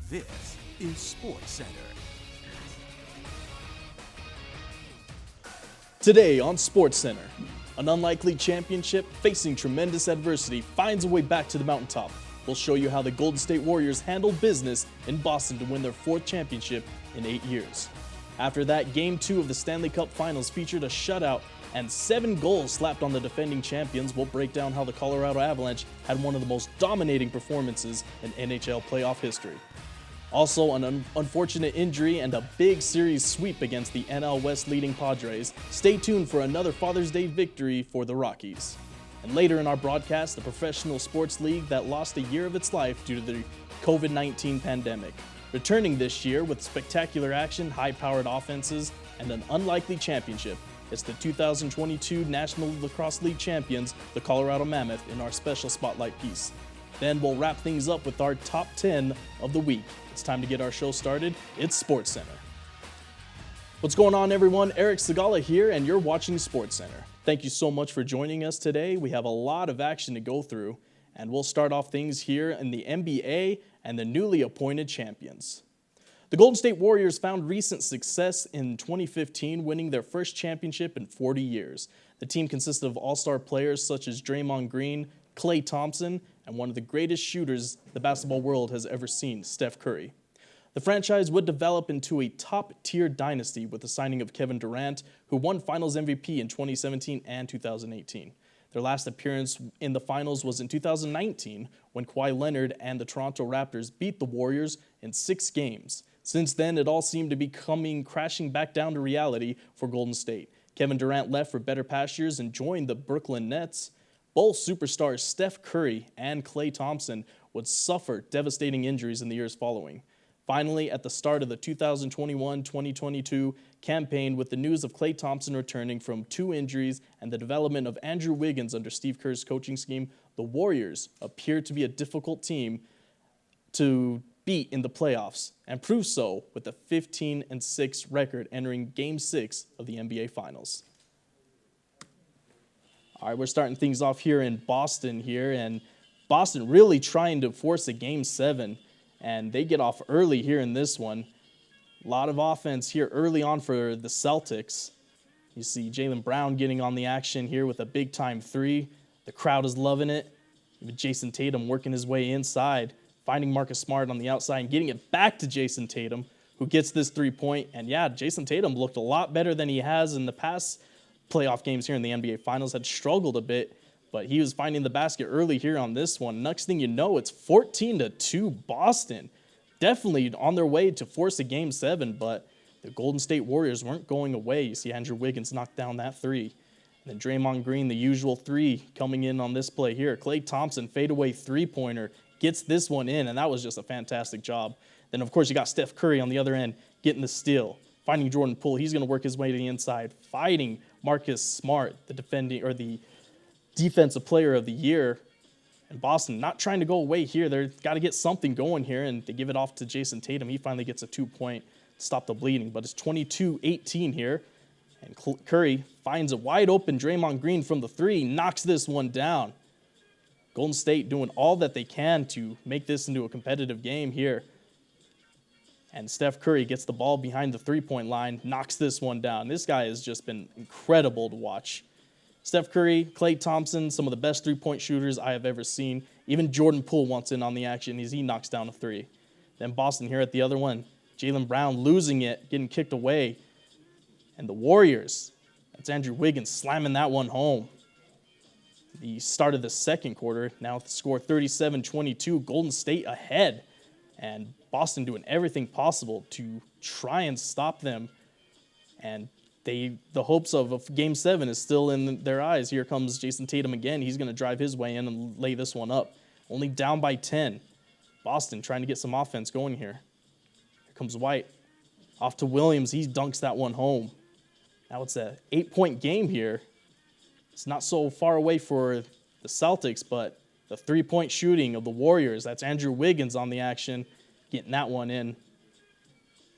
This is Sportscenter. Today on SportsCenter, an unlikely championship facing tremendous adversity finds a way back to the mountaintop. We'll show you how the Golden State Warriors handled business in Boston to win their fourth championship in 8 years. After that, Game 2 of the Stanley Cup Finals featured a shutout and 7 goals slapped on the defending champions. We'll break down how the Colorado Avalanche had one of the most dominating performances in NHL playoff history. Also, an unfortunate injury and a big series sweep against the NL West leading Padres. Stay tuned for another Father's Day victory for the Rockies. And later in our broadcast, the professional sports league that lost a year of its life due to the COVID-19 pandemic. Returning this year with spectacular action, high-powered offenses, and an unlikely championship. It's the 2022 National Lacrosse League champions, the Colorado Mammoth, in our special spotlight piece. Then we'll wrap things up with our top 10 of the week. It's time to get our show started. It's SportsCenter. What's going on, everyone? Eric Sigala here, and you're watching SportsCenter. Thank you so much for joining us today. We have a lot of action to go through, and we'll start off things here in the NBA and the newly appointed champions. The Golden State Warriors found recent success in 2015, winning their first championship in 40 years. The team consisted of all-star players such as Draymond Green, Klay Thompson, and one of the greatest shooters the basketball world has ever seen, Steph Curry. The franchise would develop into a top-tier dynasty with the signing of Kevin Durant, who won Finals MVP in 2017 and 2018. Their last appearance in the Finals was in 2019 when Kawhi Leonard and the Toronto Raptors beat the Warriors in 6 games. Since then, it all seemed to be coming crashing back down to reality for Golden State. Kevin Durant left for better pastures and joined the Brooklyn Nets. Both superstars Steph Curry and Klay Thompson would suffer devastating injuries in the years following. Finally, at the start of the 2021-2022 campaign, with the news of Klay Thompson returning from 2 injuries and the development of Andrew Wiggins under Steve Kerr's coaching scheme, the Warriors appeared to be a difficult team to beat in the playoffs, and proved so with a 15-6 record entering Game 6 of the NBA Finals. All right, we're starting things off here in Boston here, and Boston really trying to force a Game 7, and they get off early here in this one. A lot of offense here early on for the Celtics. You see Jaylen Brown getting on the action here with a big-time 3. The crowd is loving it. Even Jason Tatum working his way inside, finding Marcus Smart on the outside and getting it back to Jason Tatum, who gets this 3-point. And yeah, Jason Tatum looked a lot better than he has in the past playoff games here in the NBA Finals. Had struggled a bit, but he was finding the basket early here on this one. Next thing you know, it's 14-2 Boston. Definitely on their way to force a Game 7, but the Golden State Warriors weren't going away. You see Andrew Wiggins knocked down that 3. And then Draymond Green, the usual 3 coming in on this play here. Klay Thompson, fadeaway 3-pointer, gets this one in, and that was just a fantastic job. Then, of course, you got Steph Curry on the other end getting the steal. Finding Jordan Poole, he's going to work his way to the inside. Fighting Marcus Smart, the defensive player of the year. And Boston not trying to go away here. They've got to get something going here, and they give it off to Jason Tatum. He finally gets a 2-point to stop the bleeding. But it's 22-18 here. And Curry finds a wide open Draymond Green from the 3, knocks this one down. Golden State doing all that they can to make this into a competitive game here. And Steph Curry gets the ball behind the 3-point line, knocks this one down. This guy has just been incredible to watch. Steph Curry, Klay Thompson, some of the best 3-point shooters I have ever seen. Even Jordan Poole wants in on the action as he knocks down a 3. Then Boston here at the other one. Jaylen Brown losing it, getting kicked away. And the Warriors, that's Andrew Wiggins slamming that one home. The start of the second quarter, now with the score 37-22, Golden State ahead. And Boston doing everything possible to try and stop them. And the hopes of a Game 7 is still in their eyes. Here comes Jason Tatum again. He's going to drive his way in and lay this one up. Only down by 10. Boston trying to get some offense going here. Here comes White. Off to Williams. He dunks that one home. Now it's an 8-point game here. It's not so far away for the Celtics, but the 3-point shooting of the Warriors, that's Andrew Wiggins on the action, getting that one in.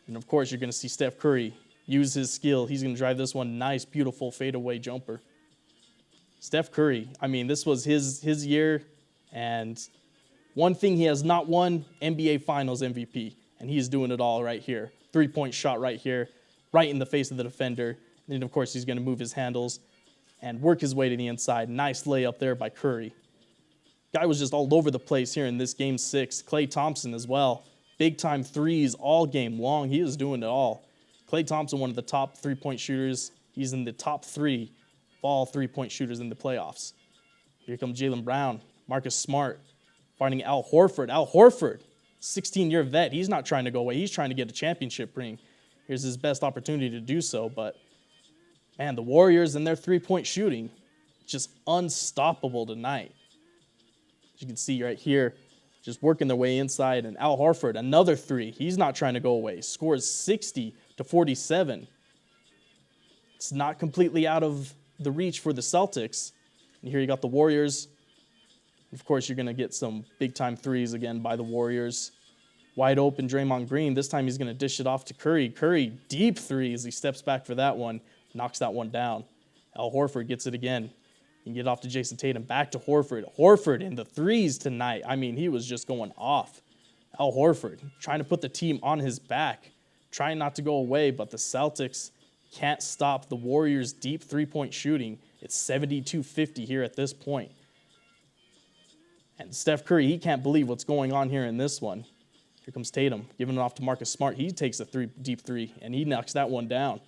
And, of course, you're going to see Steph Curry use his skill. He's going to drive this one. Nice, beautiful fadeaway jumper. Steph Curry, I mean, this was his year, and one thing he has not won, NBA Finals MVP. and he's doing it all right here. Three-point shot right here, right in the face of the defender. And then, of course, he's going to move his handles and work his way to the inside. Nice layup there by Curry. Guy was just all over the place here in this Game 6. Klay Thompson as well. Big-time threes all game long. He is doing it all. Klay Thompson, one of the top three-point shooters. He's in the top 3 of all three-point shooters in the playoffs. Here comes Jaylen Brown. Marcus Smart finding Al Horford. Al Horford, 16-year vet. He's not trying to go away. He's trying to get a championship ring. Here's his best opportunity to do so. But, man, the Warriors and their three-point shooting, just unstoppable tonight. As you can see right here, just working their way inside. And Al Horford, another three. He's not trying to go away. Scores 60-47. It's not completely out of the reach for the Celtics. And here you got the Warriors. Of course, you're going to get some big-time threes again by the Warriors. Wide open Draymond Green. This time he's going to dish it off to Curry. Curry, deep three as he steps back for that one. Knocks that one down. Al Horford gets it again. You can get off to Jason Tatum. Back to Horford. Horford in the threes tonight. I mean, he was just going off. Al Horford trying to put the team on his back. Trying not to go away, but the Celtics can't stop the Warriors' deep three-point shooting. It's 72-50 here at this point. And Steph Curry, he can't believe what's going on here in this one. Here comes Tatum, giving it off to Marcus Smart. He takes a deep three, and he knocks that one down.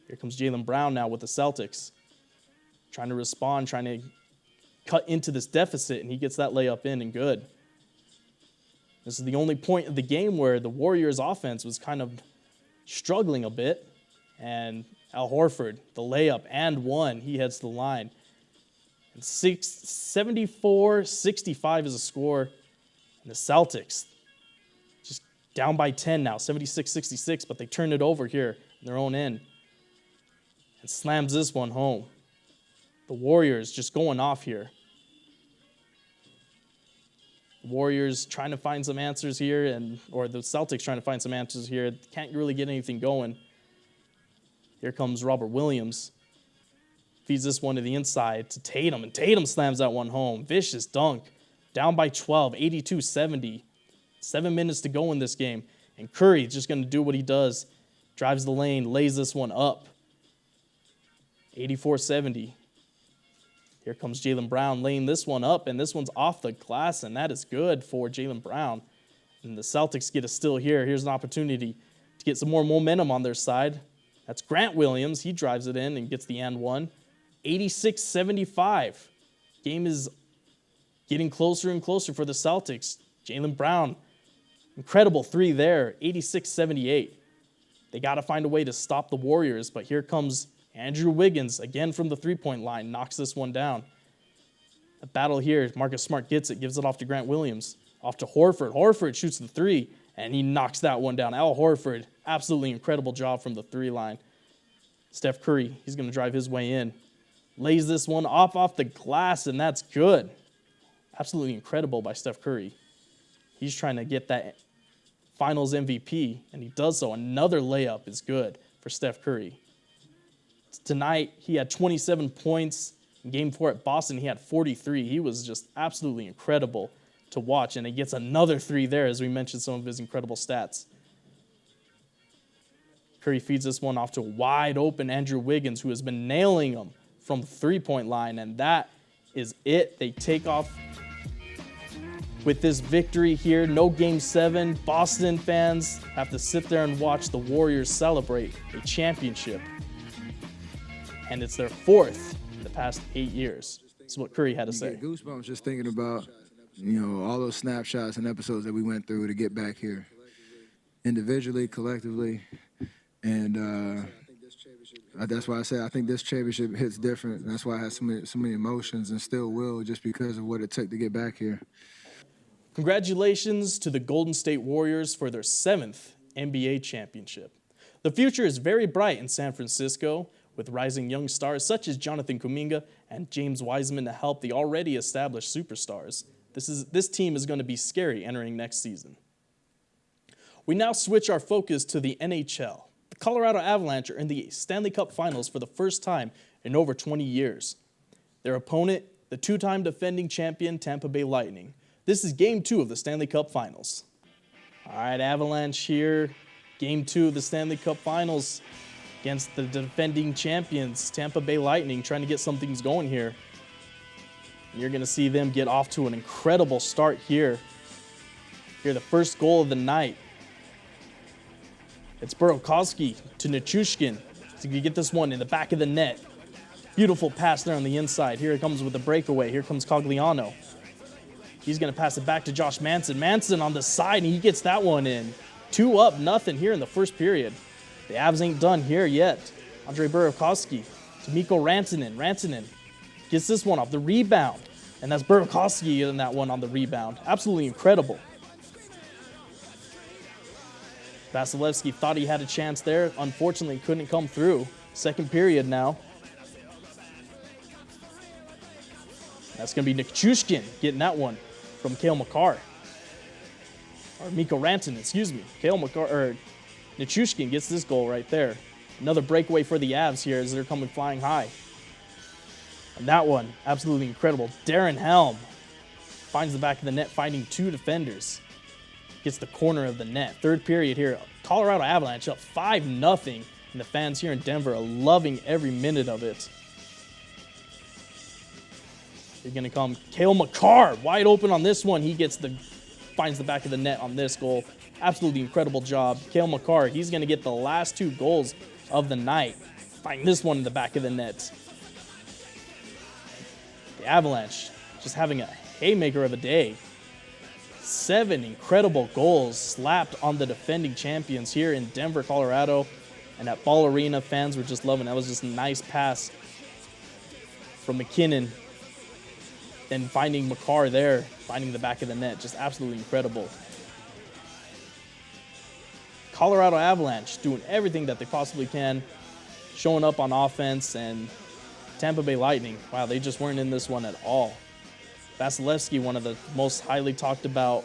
Here comes Jaylen Brown now with the Celtics. Trying to respond, trying to cut into this deficit, and he gets that layup in and good. This is the only point of the game where the Warriors' offense was kind of struggling a bit. And Al Horford, the layup and one, he heads to the line. And 74-65 is a score. And the Celtics just down by 10 now, 76-66, but they turn it over here in their own end. And slams this one home. The Warriors just going off here. Warriors trying to find some answers here, or the Celtics trying to find some answers here. Can't really get anything going. Here comes Robert Williams. Feeds this one to the inside to Tatum, and Tatum slams that one home. Vicious dunk. Down by 12, 82-70. 7 minutes to go in this game. And Curry just going to do what he does. Drives the lane, lays this one up. 84-70. Here comes Jaylen Brown laying this one up, and this one's off the glass, and that is good for Jaylen Brown. And the Celtics get a steal here. Here's an opportunity to get some more momentum on their side. That's Grant Williams. He drives it in and gets the and one. 86-75. Game is getting closer and closer for the Celtics. Jaylen Brown, incredible three there. 86-78. They got to find a way to stop the Warriors, but here comes Andrew Wiggins, again from the three-point line, knocks this one down. A battle here. Marcus Smart gets it, gives it off to Grant Williams. Off to Horford. Horford shoots the three, and he knocks that one down. Al Horford, absolutely incredible job from the three line. Steph Curry, he's going to drive his way in. Lays this one off the glass, and that's good. Absolutely incredible by Steph Curry. He's trying to get that Finals MVP, and he does so. Another layup is good for Steph Curry. Tonight, he had 27 points. In Game 4 at Boston, he had 43. He was just absolutely incredible to watch, and he gets another three there, as we mentioned some of his incredible stats. Curry feeds this one off to a wide-open Andrew Wiggins, who has been nailing them from the three-point line, and that is it. They take off with this victory here. No Game 7. Boston fans have to sit there and watch the Warriors celebrate a championship. And it's their fourth in the past 8 years. That's what Curry had to say. Get goosebumps just thinking about, all those snapshots and episodes that we went through to get back here, individually, collectively, and that's why I say I think this championship hits different. And that's why I had so many emotions and still will, just because of what it took to get back here. Congratulations to the Golden State Warriors for their 7th NBA championship. The future is very bright in San Francisco, with rising young stars such as Jonathan Kuminga and James Wiseman to help the already established superstars. This team is going to be scary entering next season. We now switch our focus to the NHL. The Colorado Avalanche are in the Stanley Cup Finals for the first time in over 20 years. Their opponent, the two-time defending champion Tampa Bay Lightning. This is Game 2 of the Stanley Cup Finals. All right, Avalanche here. Game 2 of the Stanley Cup Finals against the defending champions, Tampa Bay Lightning, trying to get some things going here. You're going to see them get off to an incredible start here. Here, the first goal of the night. It's Burakovsky to Nichushkin. So you get this one in the back of the net. Beautiful pass there on the inside. Here it comes with the breakaway. Here comes Cogliano. He's going to pass it back to Josh Manson. Manson on the side, and he gets that one in. 2-0 here in the first period. The Avs ain't done here yet. Andrei Burakovsky to Mikko Rantanen. Rantanen gets this one off the rebound. And that's Burakovsky in that one on the rebound. Absolutely incredible. Vasilevsky thought he had a chance there. Unfortunately, couldn't come through. Second period now. That's going to be Nichushkin getting that one from Cale Makar. Or Mikko Rantanen, excuse me. Nichushkin gets this goal right there. Another breakaway for the Avs here as they're coming flying high. And that one, absolutely incredible. Darren Helm finds the back of the net, finding 2 defenders. Gets the corner of the net. Third period here. Colorado Avalanche up 5-0. And the fans here in Denver are loving every minute of it. You're going to come Cale Makar wide open on this one. He finds the back of the net on this goal. Absolutely incredible job. Cale Makar, he's going to get the last 2 goals of the night. Find this one in the back of the net. The Avalanche just having a haymaker of a day. 7 incredible goals slapped on the defending champions here in Denver, Colorado. And at Ball Arena, fans were just loving it. That was just a nice pass from McKinnon. Then finding Makar there, finding the back of the net. Just absolutely incredible. Colorado Avalanche doing everything that they possibly can, showing up on offense, and Tampa Bay Lightning, wow, they just weren't in this one at all. Vasilevsky, one of the most highly talked about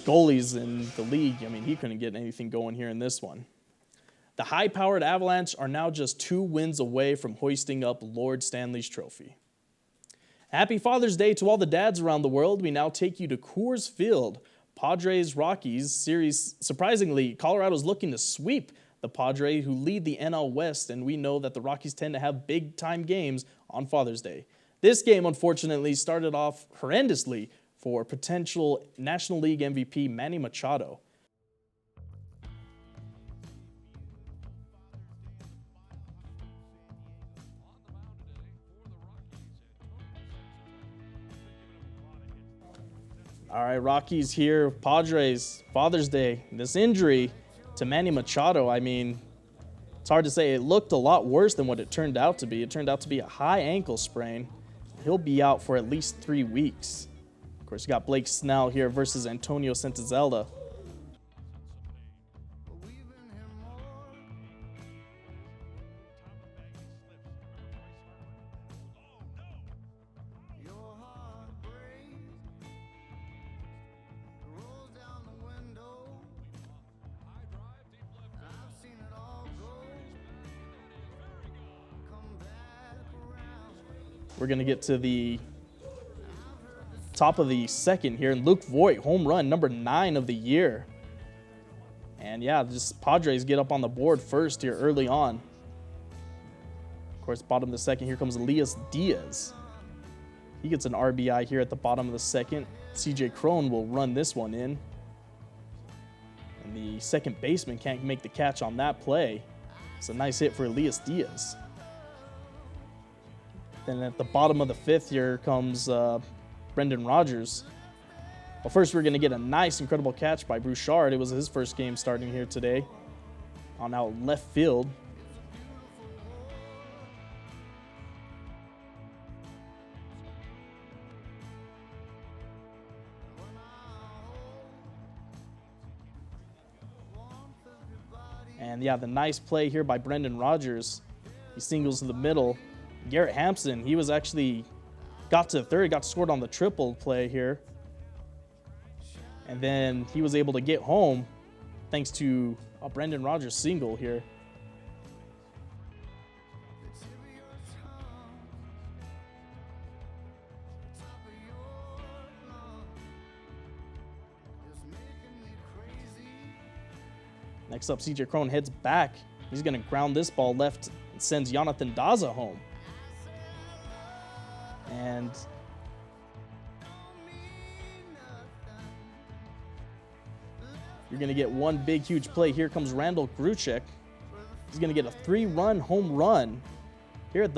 goalies in the league. I mean, he couldn't get anything going here in this one. The high-powered Avalanche are now just 2 wins away from hoisting up Lord Stanley's trophy. Happy Father's Day to all the dads around the world. We now take you to Coors Field. Padres-Rockies series. Surprisingly, Colorado's looking to sweep the Padres, who lead the NL West, and we know that the Rockies tend to have big-time games on Father's Day. This game, unfortunately, started off horrendously for potential National League MVP Manny Machado. All right, Rockies here, Padres, Father's Day. This injury to Manny Machado, I mean, it's hard to say. It looked a lot worse than what it turned out to be. It turned out to be a high ankle sprain. He'll be out for at least 3 weeks. Of course, you got Blake Snell here versus Antonio Santazella. We're going to get to the top of the second here. And Luke Voigt, home run, number 9 of the year. And yeah, just Padres get up on the board first here early on. Of course, bottom of the second, here comes Elias Diaz. He gets an RBI here at the bottom of the second. CJ Cron will run this one in. And the second baseman can't make the catch on that play. It's a nice hit for Elias Diaz. Then at the bottom of the 5th, here comes Brendan Rodgers. Well, first we're going to get a nice, incredible catch by Bouchard. It was his first game starting here today on out left field. And yeah, the nice play here by Brendan Rodgers. He singles to the middle. Garrett Hampson, he was actually got to third, got scored on the triple play here. And then he was able to get home thanks to a Brendan Rodgers single here. Next up, CJ Crone heads back. He's going to ground this ball left and sends Jonathan Daza home. And you're going to get one big, huge play. Here comes Randall Gruchek. He's going to get a 3-run home run here at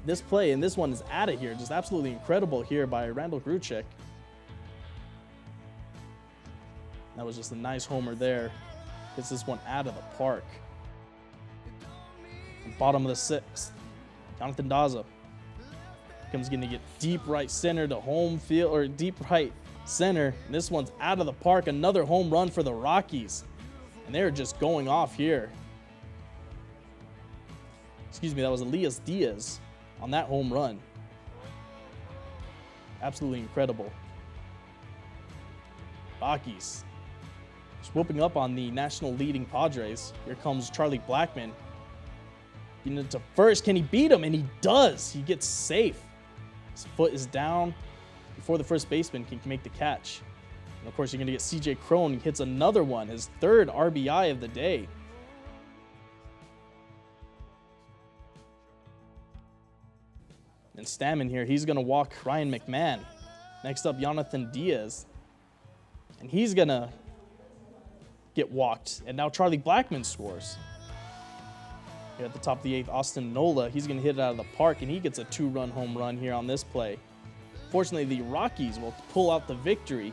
this play, and this one is out of here. Just absolutely incredible here by Randall Gruchek. That was just a nice homer there. Gets this one out of the park. Bottom of the sixth, Jonathan Daza comes going to get deep right center to home field, or deep right center. And this one's out of the park. Another home run for the Rockies. And they're just going off here. Excuse me, that was Elias Diaz on that home run. Absolutely incredible. Rockies just whooping up on the national leading Padres. Here comes Charlie Blackmon. Getting into first. Can he beat him? And he does. He gets safe. His foot is down before the first baseman can make the catch. And of course, you're going to get CJ Crone. He hits another one, his third RBI of the day. And Stammen here, he's going to walk Ryan McMahon. Next up, Jonathan Diaz. And he's going to get walked. And now Charlie Blackmon scores. Here at the top of the 8th, Austin Nola, he's going to hit it out of the park, and he gets a 2-run home run here on this play. Fortunately, the Rockies will pull out the victory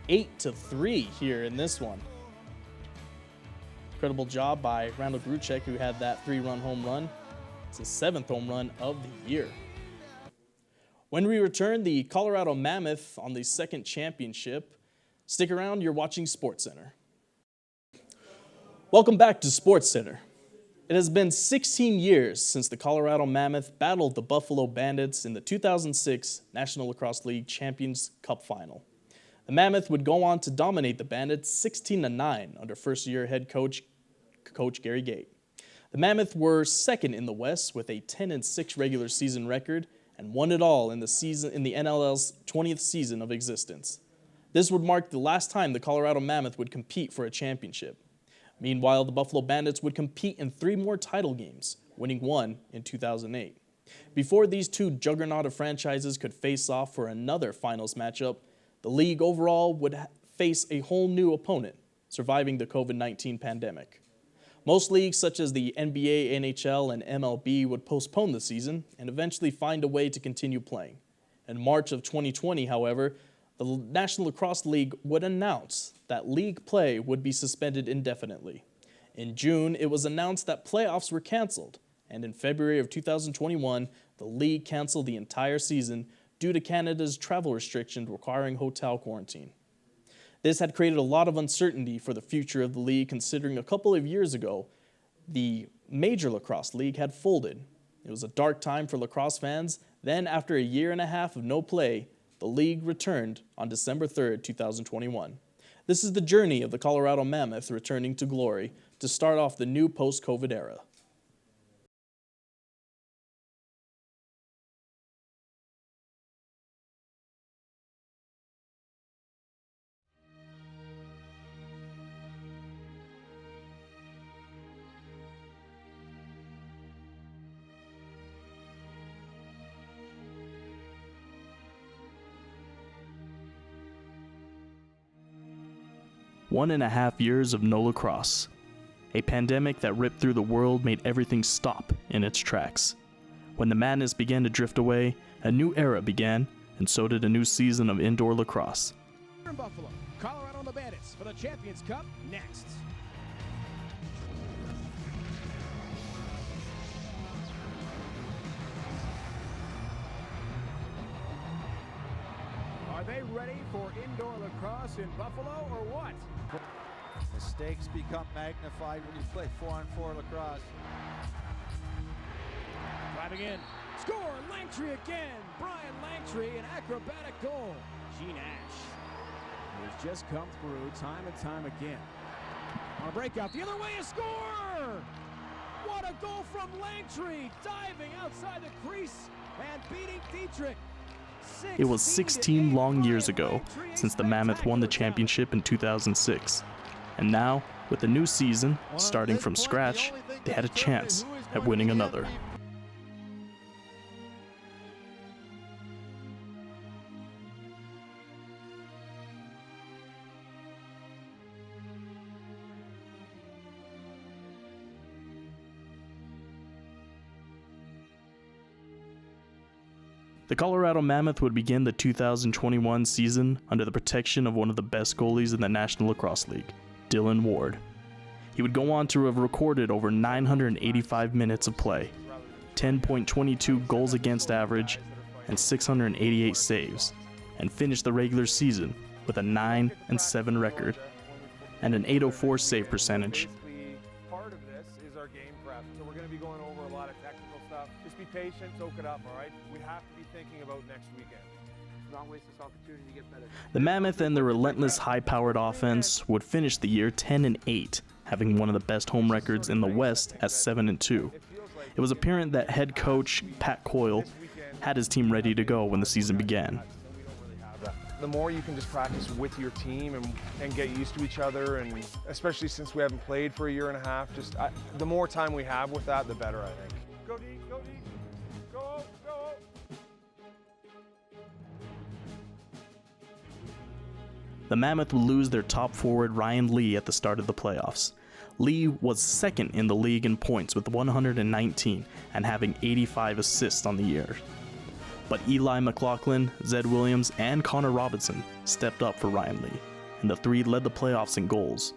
8-3 here in this one. Incredible job by Randall Gruchek, who had that 3-run home run. It's his 7th home run of the year. When we return, the Colorado Mammoth on the 2nd championship. Stick around, you're watching Sportscenter. Welcome back to Sportscenter. It has been 16 years since the Colorado Mammoth battled the Buffalo Bandits in the 2006 National Lacrosse League Champions Cup Final. The Mammoth would go on to dominate the Bandits 16-9 under first-year head coach Gary Gait. The Mammoth were second in the West with a 10-6 regular season record and won it all in the NLL's 20th season of existence. This would mark the last time the Colorado Mammoth would compete for a championship. Meanwhile, the Buffalo Bandits would compete in 3 more title games, winning 1 in 2008. Before these two juggernaut of franchises could face off for another finals matchup, the league overall would face a whole new opponent, surviving the COVID-19 pandemic. Most leagues such as the NBA, NHL, and MLB would postpone the season and eventually find a way to continue playing. In March of 2020, however, the National Lacrosse League would announce that league play would be suspended indefinitely. In June, it was announced that playoffs were canceled, and in February of 2021, the league canceled the entire season due to Canada's travel restrictions requiring hotel quarantine. This had created a lot of uncertainty for the future of the league, considering a couple of years ago, the Major Lacrosse League had folded. It was a dark time for lacrosse fans. Then, after a year and a half of no play, the league returned on December 3rd, 2021. This is the journey of the Colorado Mammoth returning to glory to start off the new post-COVID era. One and a half years of no lacrosse. A pandemic that ripped through the world made everything stop in its tracks. When the madness began to drift away, a new era began, and so did a new season of indoor lacrosse. In Buffalo, Colorado and the Bandits for the Champions Cup next. Are they ready for indoor lacrosse in Buffalo or what? Mistakes become magnified when you play 4-on-4 lacrosse. Driving in. Score! Langtry again! Brian Langtry, an acrobatic goal. Gene Ash has just come through time and time again. On a breakout, the other way, a score! What a goal from Langtry! Diving outside the crease and beating Dietrich. It was 16 long years ago since the Mammoth won the championship in 2006. And now, With the new season starting from scratch, they had a chance at winning another. The Colorado Mammoth would begin the 2021 season under the protection of one of the best goalies in the National Lacrosse League, Dylan Ward. He would go on to have recorded over 985 minutes of play, 10.22 goals against average, and 688 saves, and finish the regular season with a 9-7 record and an .804 save percentage. Part of this is our game prep, so we're going to be going over a lot of technical stuff. Just be patient, soak it up, all right? We have to be thinking about next weekend. Not waste this opportunity to get better. The Mammoth and their relentless high-powered offense would finish the year 10-8, having one of the best home records in the West at 7-2. It was apparent that head coach Pat Coyle had his team ready to go when the season began. The more you can just practice with your team and get used to each other, and especially since we haven't played for a year and a half, the more time we have with that, the better, I think. Go deep, go deep, go, go. The Mammoth would lose their top forward Ryan Lee at the start of the playoffs. Lee was second in the league in points with 119 and having 85 assists on the year. But Eli McLaughlin, Zed Williams, and Connor Robinson stepped up for Ryan Lee, and the three led the playoffs in goals.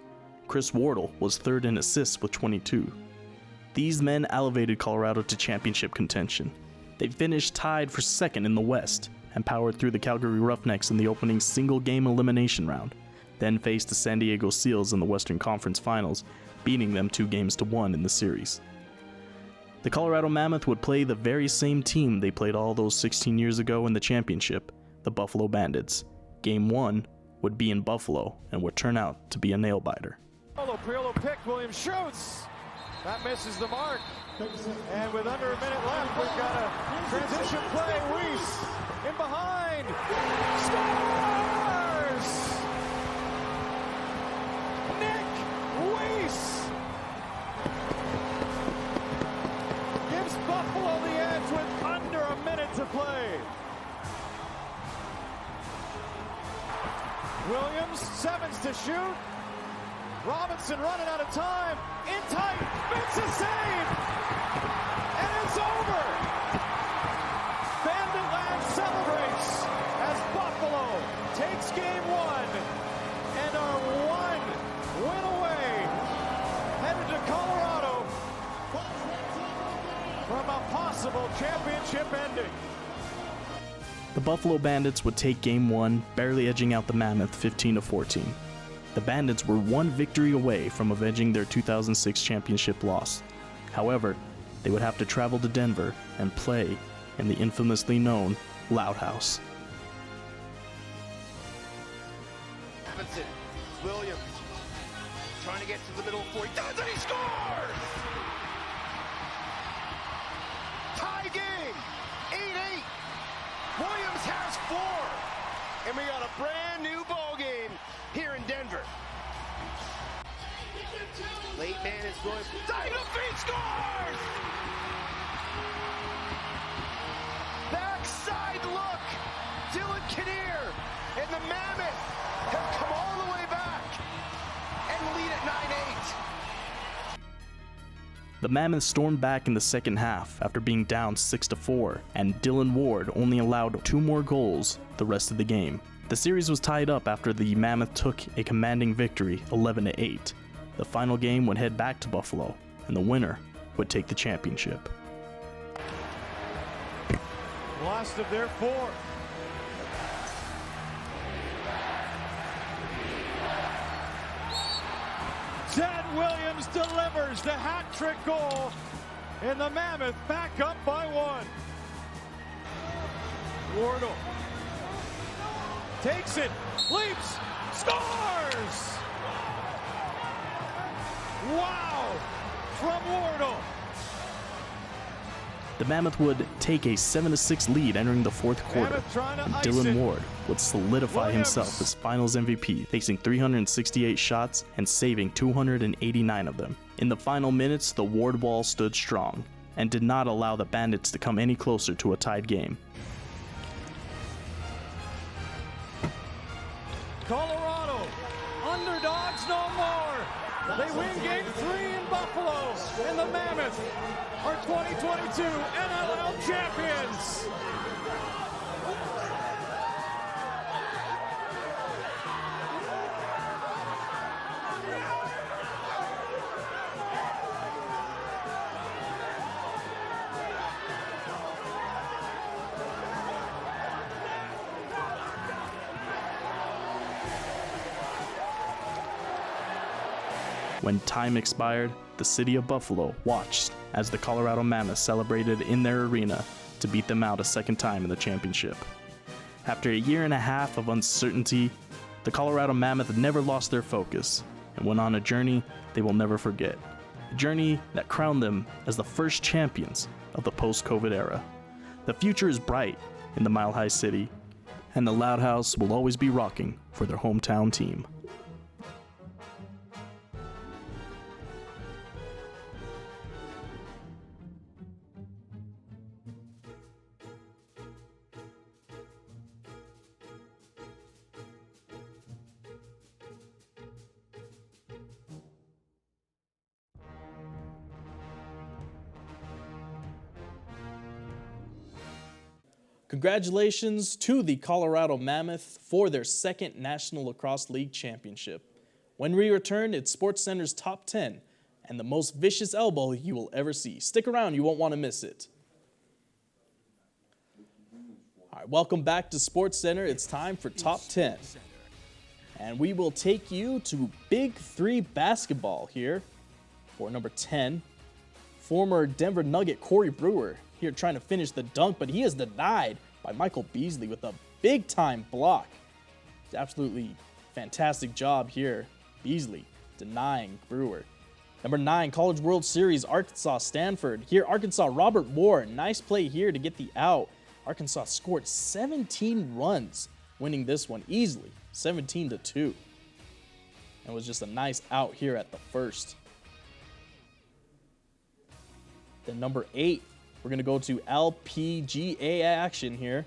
Chris Wardle was third in assists with 22. These men elevated Colorado to championship contention. They finished tied for second in the West and powered through the Calgary Roughnecks in the opening single-game elimination round, then faced the San Diego Seals in the Western Conference Finals, beating them 2-1 in the series. The Colorado Mammoth would play the very same team they played all those 16 years ago in the championship, the Buffalo Bandits. Game 1 would be in Buffalo and would turn out to be a nail-biter. Priolo picked, Williams shoots! That misses the mark. And with under a minute left, we've got a transition play. Weiss in behind. Scores! Nick Weiss gives Buffalo the edge with under a minute to play. Williams, Sevens to shoot. Robinson running out of time. In tight. Makes a save. And it's over. Banditland celebrates as Buffalo takes game 1 and are 1 win away. Headed to Colorado from a possible championship ending. The Buffalo Bandits would take Game 1, barely edging out the Mammoth 15-14. The Bandits were one victory away from avenging their 2006 championship loss. However, they would have to travel to Denver and play in the infamously known Loud House. Robinson, Williams, trying to get to the middle before he does, and he scores! Tie game, 8-8. Williams has 4, and we got a brand new ball game here in Denver. Late man is going, dive to feet, scores! Backside look, Dylan Kinnear and the Mammoth have come all the way back and lead at 9-8. The Mammoth stormed back in the second half after being down 6-4, and Dylan Ward only allowed 2 more goals the rest of the game. The series was tied up after the Mammoth took a commanding victory 11-8. The final game would head back to Buffalo, and the winner would take the championship. Last of their 4. Zed Williams delivers the hat-trick goal, and the Mammoth back up by 1. Wardle takes it, leaps, scores! Wow, from Wardle. The Mammoth would take a 7-6 lead entering the fourth quarter, and Dylan Ward would solidify himself as finals MVP, facing 368 shots and saving 289 of them. In the final minutes, the Ward wall stood strong and did not allow the Bandits to come any closer to a tied game. Colorado, underdogs no more. They win game 3 in Buffalo, and the Mammoth are 2022 NLL champions. When time expired, the city of Buffalo watched as the Colorado Mammoth celebrated in their arena to beat them out a second time in the championship. After a year and a half of uncertainty, the Colorado Mammoth never lost their focus and went on a journey they will never forget. A journey that crowned them as the first champions of the post-COVID era. The future is bright in the Mile High City, and the Loud House will always be rocking for their hometown team. Congratulations to the Colorado Mammoth for their second National Lacrosse League championship. When we return, it's SportsCenter's Top 10 and the most vicious elbow you will ever see. Stick around, you won't want to miss it. All right, welcome back to SportsCenter. It's time for Top 10. And we will take you to Big 3 basketball here for number 10. Former Denver Nugget Corey Brewer here trying to finish the dunk, but he is denied by Michael Beasley with a big-time block. It's absolutely fantastic job here. Beasley denying Brewer. Number 9, College World Series, Arkansas Stanford. Here, Arkansas, Robert Moore. Nice play here to get the out. Arkansas scored 17 runs, winning this one easily, 17-2. And it was just a nice out here at the first. Then number 8, we're going to go to LPGA action here.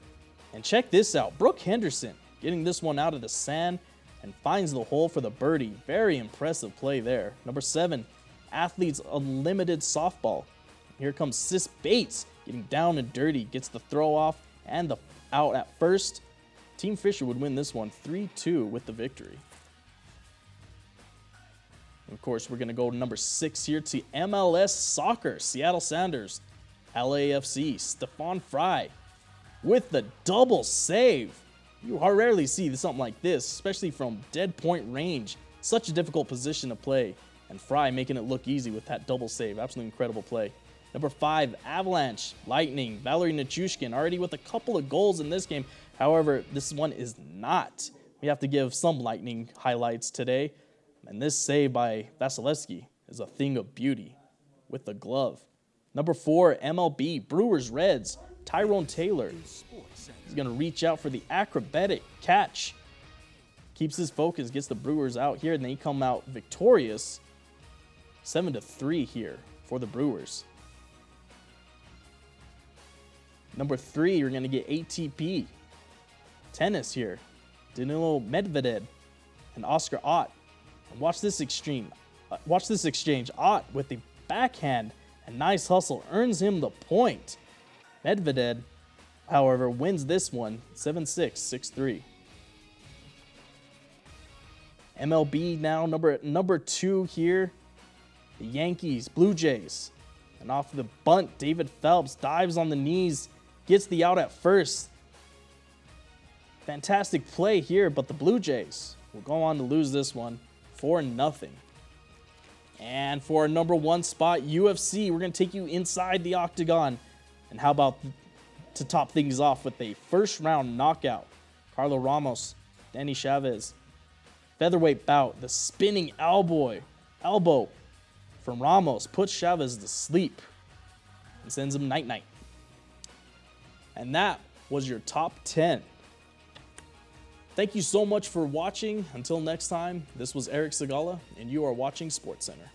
And check this out. Brooke Henderson getting this one out of the sand and finds the hole for the birdie. Very impressive play there. Number 7, Athletes Unlimited softball. Here comes Sis Bates getting down and dirty. Gets the throw off and the out at first. Team Fisher would win this one 3-2 with the victory. And of course, we're going to go to number 6 here to MLS Soccer. Seattle Sounders, LAFC, Stefan Fry with the double save. You rarely see something like this, especially from dead point range. Such a difficult position to play. And Fry making it look easy with that double save. Absolutely incredible play. Number 5, Avalanche, Lightning, Valerie Nichushkin, already with a couple of goals in this game. However, this one is not. We have to give some Lightning highlights today. And this save by Vasilevsky is a thing of beauty with the glove. Number 4, MLB, Brewers Reds, Tyrone Taylor. He's going to reach out for the acrobatic catch. Keeps his focus, gets the Brewers out here, and they come out victorious. 7-3 here for the Brewers. Number 3, you're going to get ATP. Tennis here. Danilo Medvedev and Oscar Ott. And watch this exchange. Ott with the backhand and nice hustle earns him the point. Medvedev, however, wins this one 7-6, 6-3. MLB now, number 2 here. The Yankees, Blue Jays. And off the bunt, David Phelps dives on the knees, gets the out at first. Fantastic play here, but the Blue Jays will go on to lose this one 4-0. And for our number 1 spot, UFC, we're going to take you inside the octagon. And how about to top things off with a first-round knockout? Carlo Ramos, Danny Chavez. Featherweight bout, the spinning elbow from Ramos puts Chavez to sleep and sends him night-night. And that was your top 10. Thank you so much for watching. Until next time, this was Eric Sigala, and you are watching SportsCenter.